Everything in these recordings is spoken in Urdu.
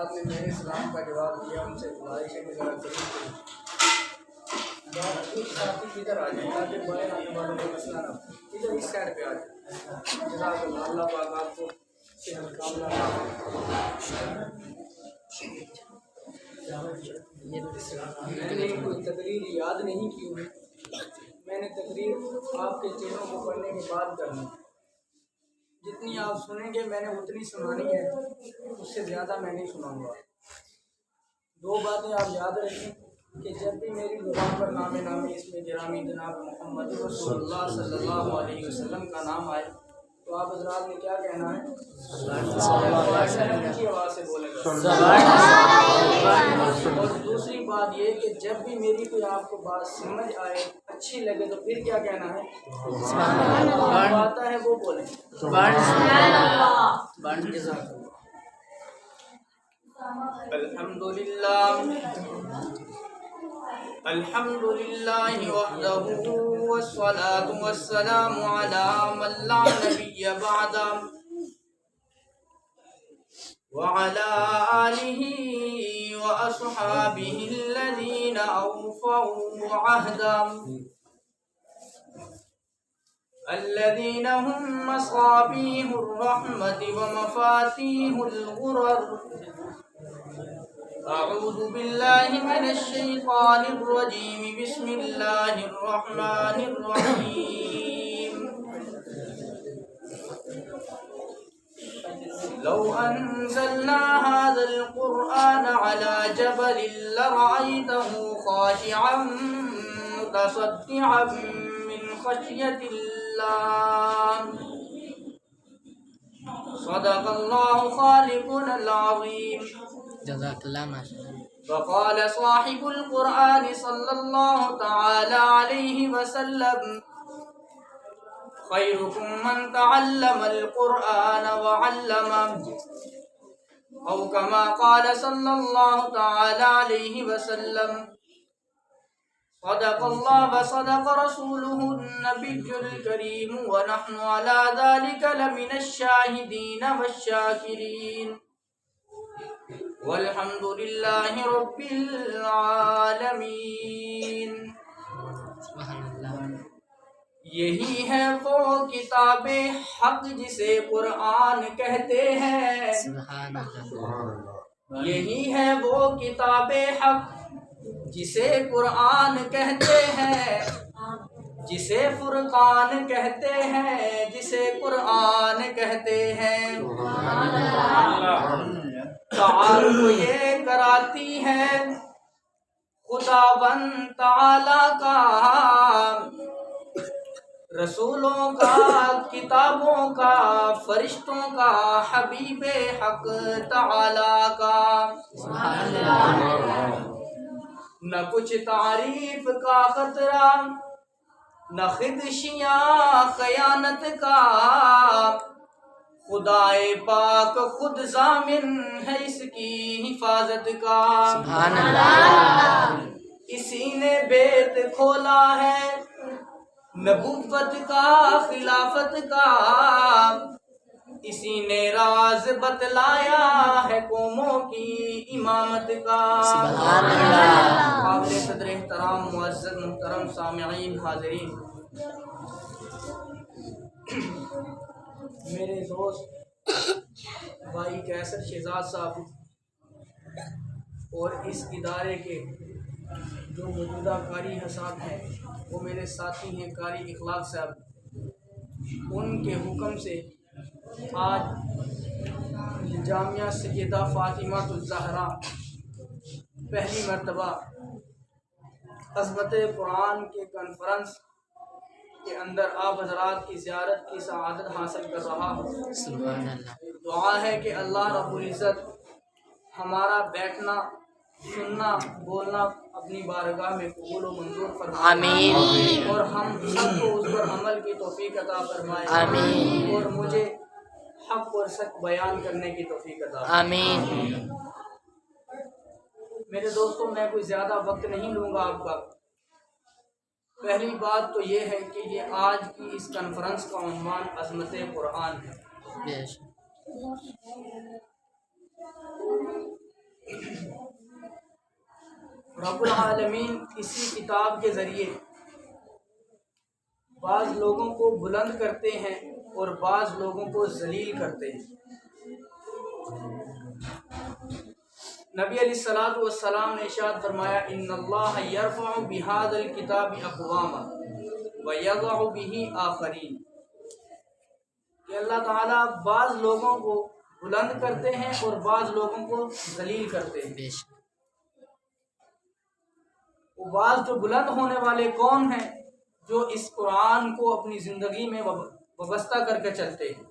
حضرات نے میرے سلام کا جواب دیا، ان سے گزارش ہے کہ ذرا ضرور ساتھی ادھر آ جائیں تاکہ بڑے آنے والوں کو مسئلہ نہ ہو، ادھر اس سائڈ پہ آ جائیں۔ جزاک اللہ، اللہ پاک آپ کو صحت کاملہ میں نے کوئی تقریر یاد نہیں کی ہوئی، میں نے تقریر آپ کے چہروں کو پڑھنے کے بعد کرنی، جتنی آپ سنیں گے میں نے اتنی سنانی ہے، اس سے زیادہ میں نہیں سناؤں گا۔ دو باتیں آپ یاد رکھیں کہ جب بھی میری زبان پر نام نامی اس میں گرامی جناب محمد رسول اللہ صلی اللہ علیہ وسلم کا نام آئے تو آپ حضرات نے کیا کہنا ہے؟ اونچی آواز سے بولے گا۔ اور دوسری بات یہ کہ جب بھی میری کوئی آپ کو بات سمجھ آئے، اچھی لگے تو پھر کیا کہنا ہے؟ جو آتا ہے وہ بولیں۔ الحمد لله وحده والصلاة والسلام على من لا نبي بعده وعلى آله وأصحابه الذين أوفوا عهدهم الذين هم مصابيح الرحمة ومفاتيح الغرر۔ أعوذ بالله من الشيطان الرجيم، بسم الله الرحمن الرحيم۔ لو أنزلنا هذا القرآن على جبل لرأيته خاشعا متصدعا من خشية الله۔ صدق الله خالقنا العظيم۔ جزاک اللہ ماشاء اللہ۔ وقال صاحب القرآن صلی اللہ تعالی علیہ وسلم: خیرکم من تعلم القرآن وعلمه، او کما قال صلی اللہ تعالی علیہ وسلم۔ صدق اللہ وصدق رسوله النبی الکریم، ونحن على ذلك لمن الشاہدین والشاکرین، والحمد للہ رب العالمین۔ یہی ہے وہ کتاب حق جسے قرآن کہتے ہیں، یہی ہے وہ کتاب حق جسے قرآن کہتے ہیں، جسے فرقان کہتے ہیں، جسے قرآن کہتے ہیں۔ تعارف یہ کراتی ہے خداوند تعالی کا، رسولوں کا، کتابوں کا، فرشتوں کا، حبیب حق تعالی کا۔ نہ کچھ تعریف کا خطرہ، نہ خدشیاں خیانت کا، خدائے پاک خود ضامن ہے اس کی حفاظت کا۔ سبحان اللہ۔ اسی نے بیت کھولا ہے نبوت کا، خلافت کا، اسی نے راز بتلایا ہے قوموں کی امامت کا۔ سبحان اللہ۔ قابل صدر احترام معزز محترم سامعین حاضرین، میرے دوست بھائی کیسر شہزاد صاحب اور اس ادارے کے جو موجودہ قاری حساب ہیں وہ میرے ساتھی ہیں قاری اخلاق صاحب، ان کے حکم سے آج جامعہ سیدہ فاطمہ الزہرا پہلی مرتبہ عظمت قرآن کے کانفرنس کے اندر آپ حضرات کی زیارت کی سعادت حاصل کر رہا ہوں۔ سبحان اللہ۔ دعا ہے کہ اللہ رب العزت ہمارا بیٹھنا، سننا، بولنا اپنی بارگاہ میں قبول و منظور فرمائے، آمین، اور ہم سب کو اس پر عمل کی توفیق عطا فرمائے، آمین، اور مجھے حق اور سچ بیان کرنے کی توفیق عطا فرمائے۔ آمین۔ میرے دوستوں، میں کوئی زیادہ وقت نہیں لوں گا آپ کا۔ پہلی بات تو یہ ہے کہ یہ آج کی اس کانفرنس کا عنوان عظمت قرآن ہے۔ رب العالمین اسی کتاب کے ذریعے بعض لوگوں کو بلند کرتے ہیں اور بعض لوگوں کو ذلیل کرتے ہیں۔ نبی علیہ الصلوۃ والسلام نے ارشاد فرمایا ان اللہ یرفع بہذا الکتاب اقواما ویضع بہ آخرین، کہ اللہ تعالیٰ بعض لوگوں کو بلند کرتے ہیں اور بعض لوگوں کو ذلیل کرتے ہیں۔ وہ بعض جو بلند ہونے والے کون ہیں؟ جو اس قرآن کو اپنی زندگی میں وابستہ کر کے چلتے ہیں۔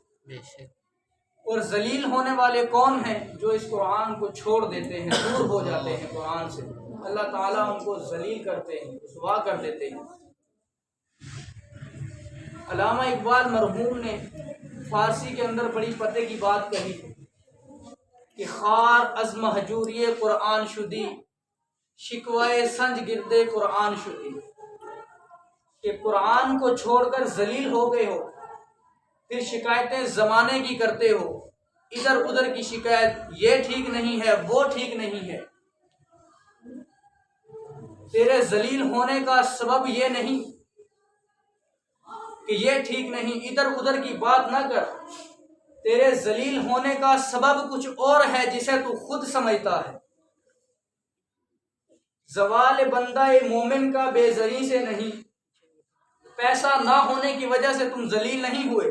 اور ذلیل ہونے والے کون ہیں؟ جو اس قرآن کو چھوڑ دیتے ہیں، دور ہو جاتے ہیں قرآن سے، اللہ تعالیٰ ان کو ذلیل کرتے ہیں، رسوا کر دیتے ہیں۔ علامہ اقبال مرحوم نے فارسی کے اندر بڑی پتے کی بات کہی کہ خار از مہجوری قرآن شدی، شکوائے سنج گردے قرآن شدی، کہ قرآن کو چھوڑ کر ذلیل ہو گئے ہو، پھر شکایتیں زمانے کی کرتے ہو، ادھر ادھر کی شکایت، یہ ٹھیک نہیں ہے، وہ ٹھیک نہیں ہے۔ تیرے ذلیل ہونے کا سبب یہ نہیں کہ یہ ٹھیک نہیں، ادھر ادھر کی بات نہ کر، تیرے ذلیل ہونے کا سبب کچھ اور ہے جسے تو خود سمجھتا ہے۔ زوال بندہ مومن کا بے زری سے نہیں، پیسہ نہ ہونے کی وجہ سے تم ذلیل نہیں ہوئے،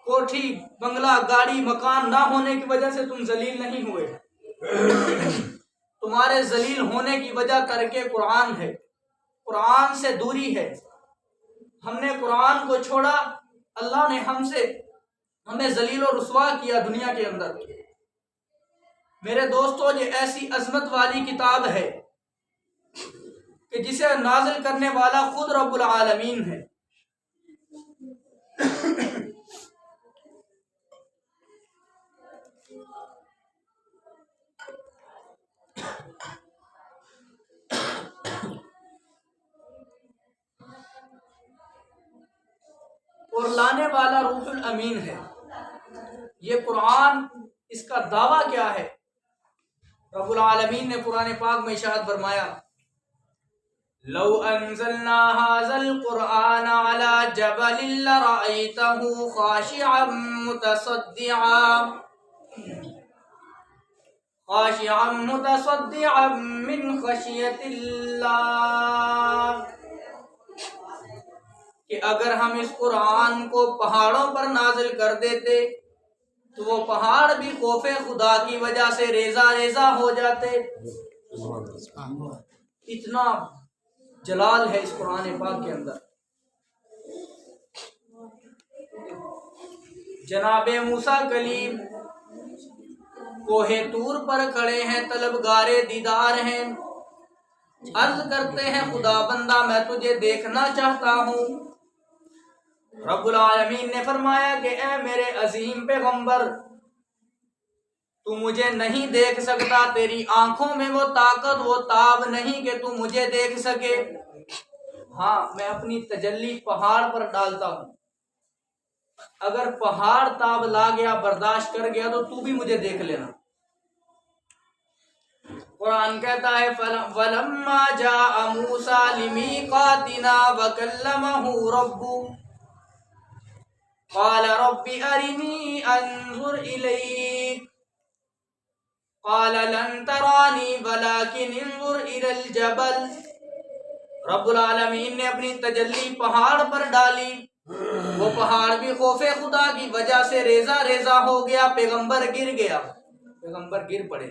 کوٹھی بنگلہ گاڑی مکان نہ ہونے کی وجہ سے تم ذلیل نہیں ہوئے، تمہارے ذلیل ہونے کی وجہ ترک قرآن ہے، قرآن سے دوری ہے۔ ہم نے قرآن کو چھوڑا، اللہ نے ہمیں ذلیل و رسوا کیا دنیا کے اندر۔ میرے دوستو، یہ ایسی عظمت والی کتاب ہے کہ جسے نازل کرنے والا خود رب العالمین ہے۔ اور لانے والا روح الامین ہے۔ یہ قرآن، اس کا دعویٰ کیا ہے؟ رب العالمین نے قرآن پاک میں ارشاد فرمایا لو انزلنا هذا القرآن على جبل لرأيته خاشعا متصدعا من خشية الله، کہ اگر ہم اس قرآن کو پہاڑوں پر نازل کر دیتے تو وہ پہاڑ بھی خوف خدا کی وجہ سے ریزہ ریزہ ہو جاتے۔ اتنا جلال ہے اس قرآن پاک کے اندر۔ جناب موسیٰ کلیم کوہ طور پر کھڑے ہیں، طلبگار دیدار ہیں، عرض کرتے ہیں خدا بندہ میں تجھے دیکھنا چاہتا ہوں۔ رب العالمین نے فرمایا کہ اے میرے عظیم پیغمبر، تو مجھے نہیں دیکھ سکتا، تیری آنکھوں میں وہ طاقت وہ تاب نہیں کہ تو مجھے دیکھ سکے۔ ہاں، میں اپنی تجلی پہاڑ پر ڈالتا ہوں، اگر پہاڑ تاب لا گیا، برداشت کر گیا، تو بھی مجھے دیکھ لینا۔ قرآن کہتا ہے فَلَمَّا جَاءَ مُوسَىٰ لِمِيقَاتِنَا وَكَلَّمَهُ رَبُّهُ قَالَ رَبِّ أَرِنِي أَنظُرْ إِلَيْكَ قَالَ لَن تَرَانِي وَلَكِنِ انظُرْ إِلَى الْجَبَلِ۔ رب العالمین نے اپنی تجلی پہاڑ پر ڈالی، وہ پہاڑ بھی خوف خدا کی وجہ سے ریزہ ریزہ ہو گیا، پیغمبر گر گیا، پیغمبر گر پڑے۔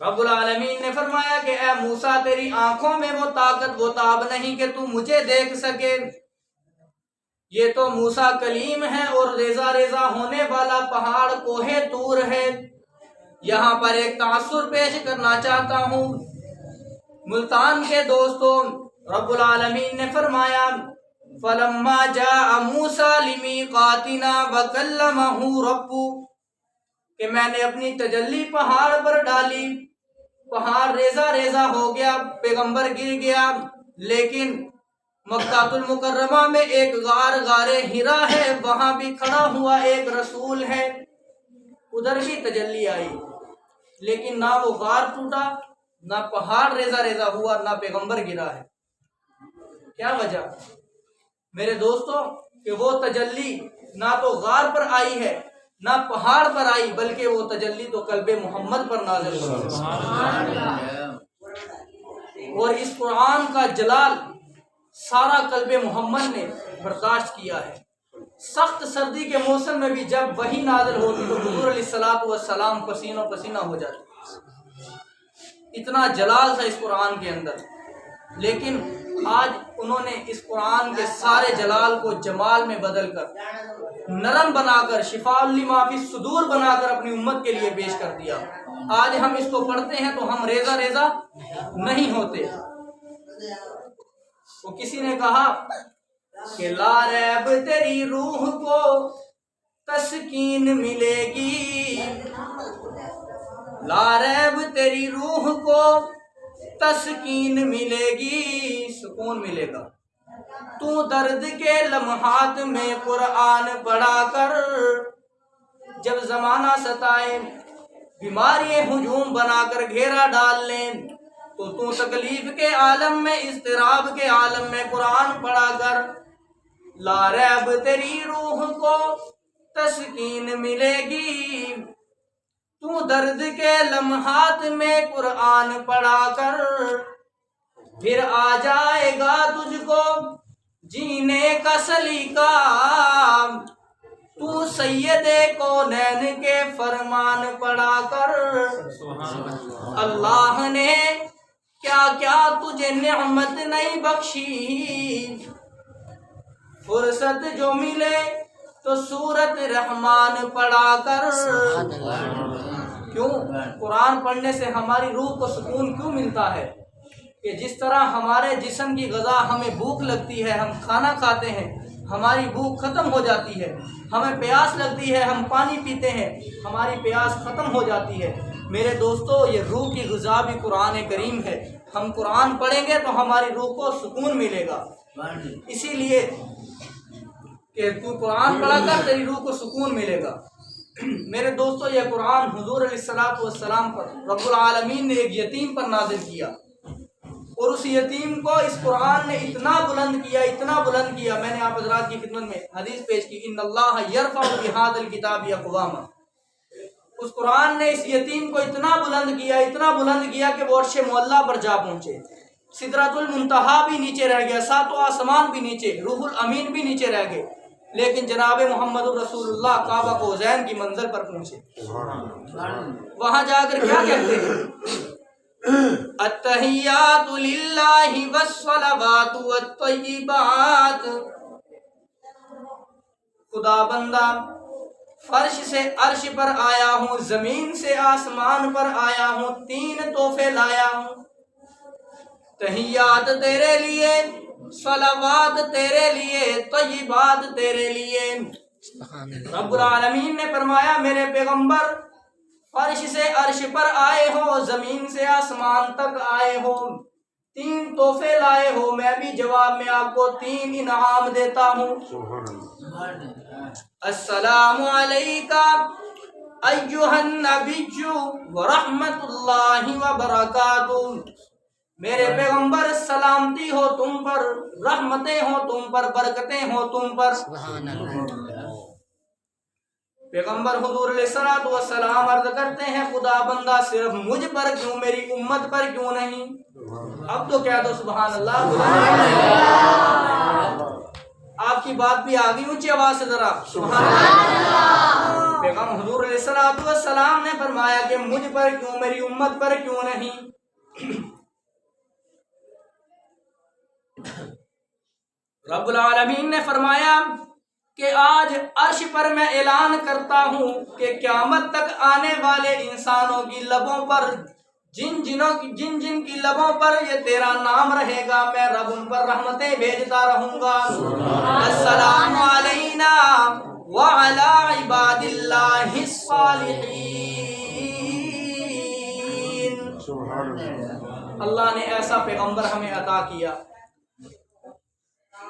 رب العالمین نے فرمایا کہ اے موسیٰ، تیری آنکھوں میں وہ طاقت وہ تاب نہیں کہ تو مجھے دیکھ سکے۔ یہ تو موسیٰ کلیم ہے اور ریزہ ریزہ ہونے والا پہاڑ کوہ طور ہے۔ یہاں پر ایک تاثر پیش کرنا چاہتا ہوں ملتان کے دوستوں۔ رب العالمین نے فرمایا فَلَمَّا جَاءَ مُوسَىٰ لِمِيقَاتِنَا وَكَلَّمَهُ رَبُّهُ، کہ میں نے اپنی تجلی پہاڑ پر ڈالی، پہاڑ ریزہ ریزہ ہو گیا، پیغمبر گر گیا، لیکن مکہ المکرمہ میں ایک غار ہرا ہے، وہاں بھی کھڑا ہوا ایک رسول ہے، ادھر بھی تجلی آئی۔ لیکن نہ وہ غار ٹوٹا، نہ پہاڑ ریزہ ریزہ ہوا، نہ پیغمبر گرا ہے۔ کیا وجہ؟ میرے دوستوں کہ وہ تجلی نہ تو غار پر آئی ہے نہ پہاڑ پر آئی، بلکہ وہ تجلی تو قلب محمد پر نازل ہوئی، اور اس قرآن کا جلال سارا قلب محمد نے برداشت کیا ہے۔ سخت سردی کے موسم میں بھی جب وحی نازل ہوتی تو حضور علیہ الصلوۃ والسلام پسینہ پسینہ ہو جاتے، اتنا جلال تھا اس قرآن کے اندر۔ لیکن آج انہوں نے اس قرآن کے سارے جلال کو جمال میں بدل کر، نرم بنا کر، شفاء لما فی الصدور بنا کر اپنی امت کے لیے پیش کر دیا۔ آج ہم اس کو پڑھتے ہیں تو ہم ریزہ ریزہ نہیں ہوتے۔ وہ کسی نے کہا کہ لا ریب تیری روح کو تسکین ملے گی، لا ریب تیری روح کو تسکین ملے گی، سکون ملے گا۔ تو درد کے لمحات میں قرآن پڑھا کر، جب زمانہ ستائے بیماری ہجوم بنا کر گھیرا ڈال لیں، تو تکلیف کے عالم میں، اضطراب کے عالم میں قرآن پڑھا کر، لا ریب تیری روح کو تسکین ملے گی۔ تو درد کے لمحات میں قرآن پڑھا کر، پھر آ جائے گا تجھ کو جینے کا سلیقہ۔ تو سید کونین کے فرمان پڑھا کر، اللہ نے کیا کیا تجھے نعمت نہیں بخشی۔ فرصت جو ملے تو سورت رحمان پڑھا کر۔ کیوں؟ قرآن پڑھنے سے ہماری روح کو سکون کیوں ملتا ہے؟ کہ جس طرح ہمارے جسم کی غذا ہمیں بھوک لگتی ہے، ہم کھانا کھاتے ہیں، ہماری بھوک ختم ہو جاتی ہے، ہمیں پیاس لگتی ہے، ہم پانی پیتے ہیں، ہماری پیاس ختم ہو جاتی ہے۔ میرے دوستو، یہ روح کی غذا بھی قرآن کریم ہے۔ ہم قرآن پڑھیں گے تو ہماری روح کو سکون ملے گا۔ اسی لیے کہ تو قرآن پڑھا کر، تیری روح کو سکون ملے گا۔ میرے دوستو، یہ قرآن حضور علیہ الصلوۃ والسلام پر رب العالمین نے ایک یتیم پر نازل کیا، اور اس یتیم کو اس قرآن نے اتنا بلند کیا، اتنا بلند کیا۔ میں نے آپ حضرات کی خدمت میں حدیث پیش کی، ان اللہ یرفع بہذا الکتاب اقواما۔ اس قرآن نے اس یتیم کو اتنا بلند کیا، اتنا بلند کیا کہ وہ عرش معلیٰ پر جا پہنچے، سدرۃ المنتہا بھی نیچے رہ گیا، ساتواں آسمان بھی نیچے، روح الامین بھی نیچے رہ گئے، لیکن جناب محمد الرسول اللہ کعبہ کو زین کی منزل پر پہنچے۔ وہاں جا کر کیا کہتے ہیں؟ التحیات للہ والصلوات والطیبات۔ خدا بندہ، فرش سے عرش پر آیا ہوں، زمین سے آسمان پر آیا ہوں، 3 تحفے لایا ہوں۔ تحیات تیرے لیے، صلوات تیرے لیے، طیبات تیرے لیے۔ رب العالمین نے فرمایا میرے پیغمبر فرش سے عرش پر آئے ہو، زمین سے آسمان تک آئے ہو، 3 تحفے لائے ہو، میں بھی جواب میں آپ کو 3 انعام دیتا ہوں۔ السلام علیکہ ایھا النبی ورحمۃ اللہ وبرکاتہ۔ میرے پیغمبر، سلامتی ہو تم پر، رحمتیں ہوں تم پر، برکتیں ہوں تم پر۔ پیغمبر حضور علیہ الصلوۃ والسلام عرض کرتے ہیں، خدا بندہ صرف مجھ پر کیوں، میری امت پر کیوں نہیں؟ اب تو کہہ دو سبحان اللہ۔ آپ کی بات بھی آ گئی اونچی آواز سے ذرا سبحان اللہ۔ پیغمبر حضور علیہ الصلوۃ والسلام نے فرمایا کہ مجھ پر کیوں، میری امت پر کیوں نہیں؟ رب العالمین نے فرمایا کہ آج عرش پر میں اعلان کرتا ہوں کہ قیامت تک آنے والے انسانوں کی لبوں پر، جن جن کی لبوں پر یہ تیرا نام رہے گا، میں رب ان پر رحمتیں بھیجتا رہوں گا۔ السلام علینا وعلی عباد اللہ الصالحین۔ اللہ نے ایسا پیغمبر ہمیں عطا کیا،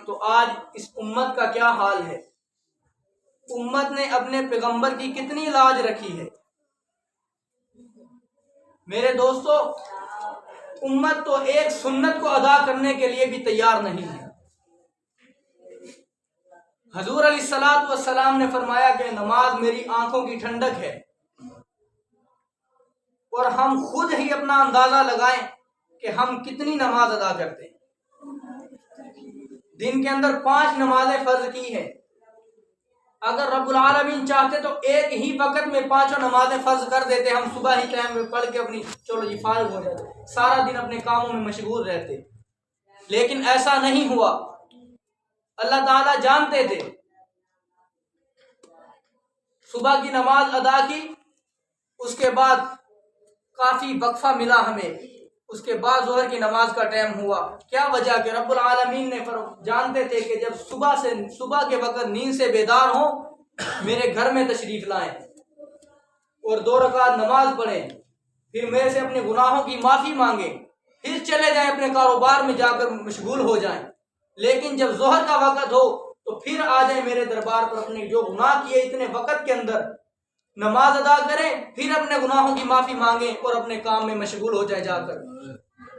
تو آج اس امت کا کیا حال ہے؟ امت نے اپنے پیغمبر کی کتنی لاج رکھی ہے؟ میرے دوستو، امت تو ایک سنت کو ادا کرنے کے لیے بھی تیار نہیں ہے۔ حضور علیہ الصلوۃ والسلام نے فرمایا کہ نماز میری آنکھوں کی ٹھنڈک ہے، اور ہم خود ہی اپنا اندازہ لگائیں کہ ہم کتنی نماز ادا کرتے ہیں۔ دن کے اندر 5 نمازیں فرض کی ہیں، اگر رب العالمین چاہتے تو ایک ہی وقت میں 5 نمازیں فرض کر دیتے، ہم صبح ہی ٹائم میں پڑھ کے اپنی چلو جی فارغ ہو جاتے، سارا دن اپنے کاموں میں مشغول رہتے، لیکن ایسا نہیں ہوا۔ اللہ تعالیٰ جانتے تھے، صبح کی نماز ادا کی، اس کے بعد کافی وقفہ ملا ہمیں، اس کے بعد ظہر کی نماز کا ٹائم ہوا۔ کیا وجہ کہ رب العالمین نے جانتے تھے کہ جب صبح کے وقت نیند سے بیدار ہوں، میرے گھر میں تشریف لائیں اور 2 رکعت نماز پڑھیں، پھر میرے سے اپنے گناہوں کی معافی مانگیں، پھر چلے جائیں اپنے کاروبار میں جا کر مشغول ہو جائیں۔ لیکن جب ظہر کا وقت ہو تو پھر آ جائیں میرے دربار پر، اپنے جو گناہ کیے اتنے وقت کے اندر نماز ادا کریں، پھر اپنے گناہوں کی معافی مانگیں اور اپنے کام میں مشغول ہو جائیں جا کر۔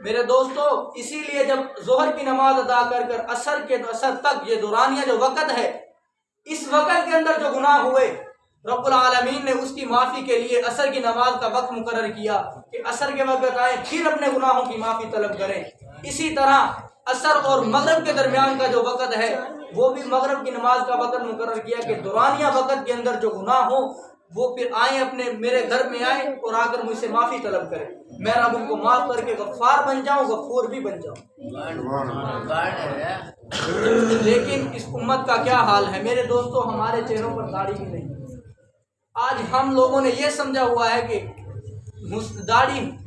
میرے دوستو، اسی لیے جب ظہر کی نماز ادا کر اثر تک یہ دورانیہ جو وقت ہے، اس وقت کے اندر جو گناہ ہوئے، رب العالمین نے اس کی معافی کے لیے عصر کی نماز کا وقت مقرر کیا کہ عصر کے وقت آئیں، پھر اپنے گناہوں کی معافی طلب کریں۔ اسی طرح عصر اور مغرب کے درمیان کا جو وقت ہے، وہ بھی مغرب کی نماز کا وقت مقرر کیا کہ دورانیہ وقت کے اندر جو گناہ ہو وہ پھر آئیں، اپنے میرے گھر میں آئیں اور آ کر مجھ سے معافی طلب کریں، میں رب ان کو معاف کر کے غفار بن جاؤں، غفور بھی بن جاؤں۔ لیکن اس امت کا کیا حال ہے میرے دوستو، ہمارے چہروں پر داڑھی بھی نہیں۔ آج ہم لوگوں نے یہ سمجھا ہوا ہے کہ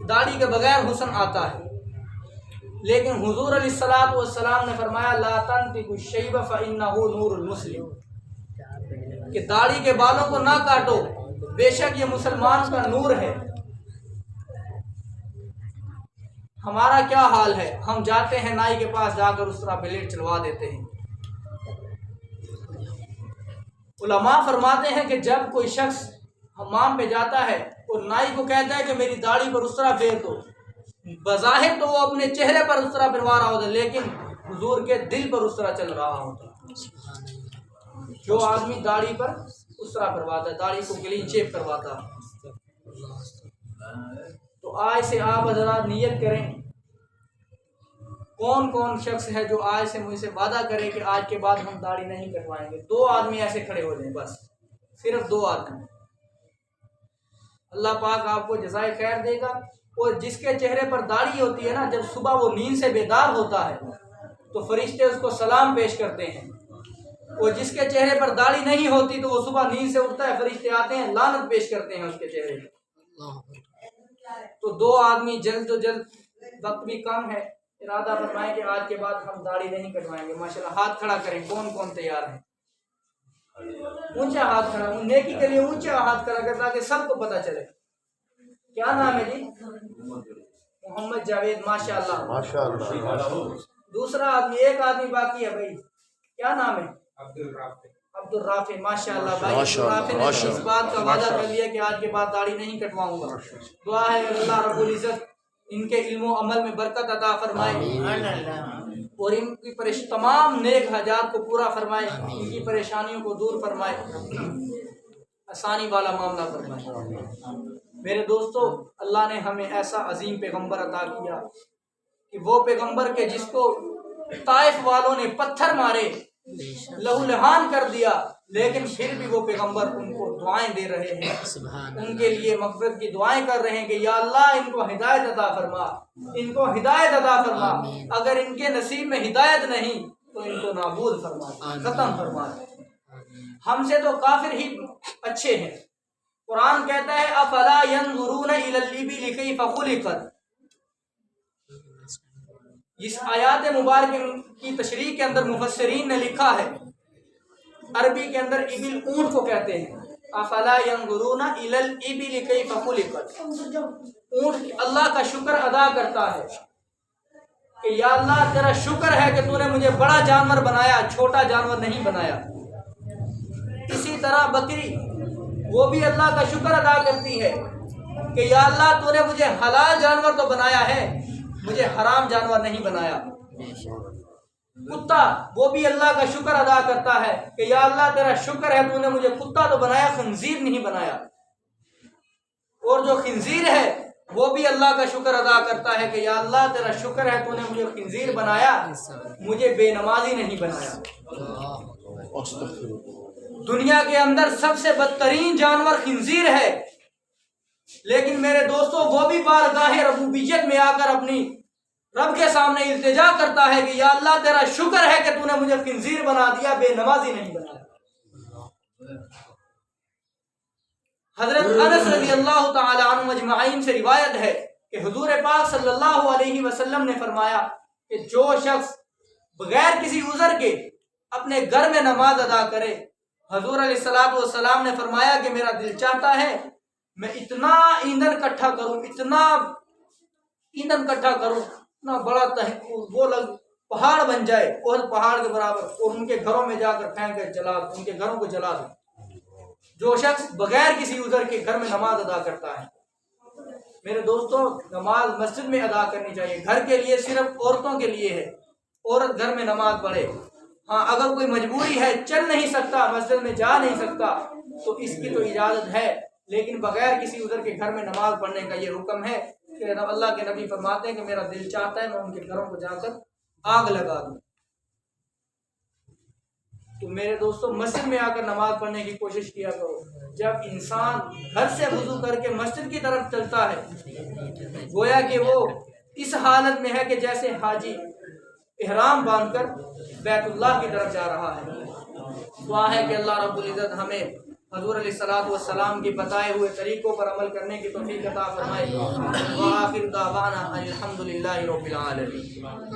داڑھی کے بغیر حسن آتا ہے، لیکن حضور علیہ الصلوۃ والسلام نے فرمایا لا تنتقوا الشیب فإنہ نور المسلم، کہ داڑھی کے بالوں کو نہ کاٹو، بے شک یہ مسلمان کا نور ہے۔ ہمارا کیا حال ہے، ہم جاتے ہیں نائی کے پاس، جا کر اس طرح بلیڈ چلوا دیتے ہیں۔ علماء فرماتے ہیں کہ جب کوئی شخص حمام پہ جاتا ہے اور نائی کو کہتا ہے کہ میری داڑھی پر اس طرح پھیر دو، بظاہر تو وہ اپنے چہرے پر اس طرح پھروا رہا ہوتا ہے، لیکن حضور کے دل پر اس طرح چل رہا ہوتا ہے۔ جو آدمی داڑھی پر اس طرح کرواتا ہے، داڑھی کو کلین شیپ کرواتا ہے، تو آج سے آپ حضرات نیت کریں، کون کون شخص ہے جو آج سے مجھ سے وعدہ کرے کہ آج کے بعد ہم داڑھی نہیں کٹوائیں گے۔ 2 آدمی ایسے کھڑے ہو جائیں، بس صرف 2 آدمی، اللہ پاک آپ کو جزائے خیر دے گا۔ اور جس کے چہرے پر داڑھی ہوتی ہے نا، جب صبح وہ نیند سے بیدار ہوتا ہے تو فرشتے اس کو سلام پیش کرتے ہیں، اور جس کے چہرے پر داڑھی نہیں ہوتی تو وہ صبح نیند سے اٹھتا ہے، فرشتے آتے ہیں لعنت پیش کرتے ہیں اس کے چہرے پر۔ تو 2 آدمی جلد و جلد، وقت بھی کم ہے، ارادہ فرمائیں کہ آج کے بعد ہم داڑھی نہیں کٹوائیں گے۔ ماشاءاللہ، ہاتھ کھڑا کریں، کون کون تیار ہیں؟ اونچا ہاتھ کھڑا، نیکی کے لیے اونچا ہاتھ کھڑا کریں تاکہ سب کو پتہ چلے۔ کیا نام ہے جی؟ محمد جاوید، ماشاءاللہ۔ دوسرا آدمی، ایک آدمی باقی ہے بھائی، کیا نام ہے؟ عبد الرافع، ماشاءاللہ بھائی۔ عبد الرافع نے اس بات کا وعدہ کر لیا کہ آج کے بعد داڑھی نہیں کٹواؤں گا۔ دعا ہے اللہ رب العزت ان کے علم و عمل میں برکت عطا فرمائے اور ان کی تمام نیک حاجات کو پورا فرمائے، ان کی پریشانیوں کو دور فرمائے، آسانی والا معاملہ فرمائے۔ میرے دوستو، اللہ نے ہمیں ایسا عظیم پیغمبر عطا کیا کہ وہ پیغمبر کے جس کو طائف والوں نے پتھر مارے، لہو لہان کر دیا، لیکن پھر بھی وہ پیغمبر ان کو دعائیں دے رہے ہیں، ان کے لیے مغفرت کی دعائیں کر رہے ہیں کہ یا اللہ ان کو ہدایت عطا فرما، ان کو ہدایت عطا فرما، اگر ان کے نصیب میں ہدایت نہیں تو ان کو نابود فرما، ختم فرما۔ ہم سے تو کافر ہی اچھے ہیں۔ قرآن کہتا ہے افلا ينظرون الى الابل كيف خلقت۔ اس آیات مبارکہ کی تشریح کے اندر مفسرین نے لکھا ہے، عربی کے اندر ابل اونٹ کو کہتے ہیں، افلا ينظرون الى الابل كيف خلقت۔ اونٹ اللہ کا شکر ادا کرتا ہے کہ یا اللہ تیرا شکر ہے کہ تو نے مجھے بڑا جانور بنایا، چھوٹا جانور نہیں بنایا۔ اسی طرح بکری وہ بھی اللہ کا شکر ادا کرتی ہے کہ یا اللہ تو نے مجھے حلال جانور تو بنایا ہے, مجھے حرام جانور نہیں بنایا. کتا وہ بھی اللہ کا شکر ادا کرتا ہے کہ یا اللہ تیرا شکر ہے تو نے مجھے کتا تو بنایا, خنزیر نہیں بنایا. اور جو خنزیر ہے وہ بھی اللہ کا شکر ادا کرتا ہے کہ یا اللہ تیرا شکر ہے تو نے مجھے خنزیر بنایا, مجھے بے نمازی نہیں بنایا. دنیا کے اندر سب سے بدترین جانور خنزیر ہے, لیکن میرے دوستوں وہ بھی بارگاہ ربوبیت میں آ کر اپنی رب کے سامنے التجا کرتا ہے کہ یا اللہ تیرا شکر ہے کہ تو نے مجھے خنزیر بنا دیا, بے نمازی نہیں بنایا. حضرت انس رضی اللہ تعالی عنہ مجمعین سے روایت ہے کہ حضور پاک صلی اللہ علیہ وسلم نے فرمایا کہ جو شخص بغیر کسی عذر کے اپنے گھر میں نماز ادا کرے, حضور علیہ الصلوۃ والسلام نے فرمایا کہ میرا دل چاہتا ہے میں اتنا ایندھن اکٹھا کروں, اتنا ایندھن اکٹھا کروں, اتنا بڑا وہ پہاڑ بن جائے اور پہاڑ کے برابر, اور ان کے گھروں میں جا کر پھینک کر جلا, ان کے گھروں کو جلا دوں. جو شخص بغیر کسی عذر کے گھر میں نماز ادا کرتا ہے. میرے دوستوں نماز مسجد میں ادا کرنی چاہیے, گھر کے لیے صرف عورتوں کے لیے ہے, عورت گھر میں نماز پڑھے. ہاں اگر کوئی مجبوری ہے, چل نہیں سکتا, مسجد میں جا نہیں سکتا, تو اس کی تو اجازت ہے, لیکن بغیر کسی عذر کے گھر میں نماز پڑھنے کا یہ حکم ہے کہ اللہ کے نبی فرماتے ہیں کہ میرا دل چاہتا ہے میں ان کے گھروں کو جا کر آگ لگا دوں. تو میرے دوستوں مسجد میں آ کر نماز پڑھنے کی کوشش کیا کرو. جب انسان گھر سے وضو کر کے مسجد کی طرف چلتا ہے گویا کہ وہ اس حالت میں ہے کہ جیسے حاجی احرام باندھ کر بیت اللہ کی طرف جا رہا ہے. دعا ہے کہ اللہ رب العزت ہمیں حضور علیہ الصلوۃ والسلام کے بتائے ہوئے طریقوں پر عمل کرنے کی توفیق عطا فرمائے. وآخر دعوانا الحمد للہ رب العالمین.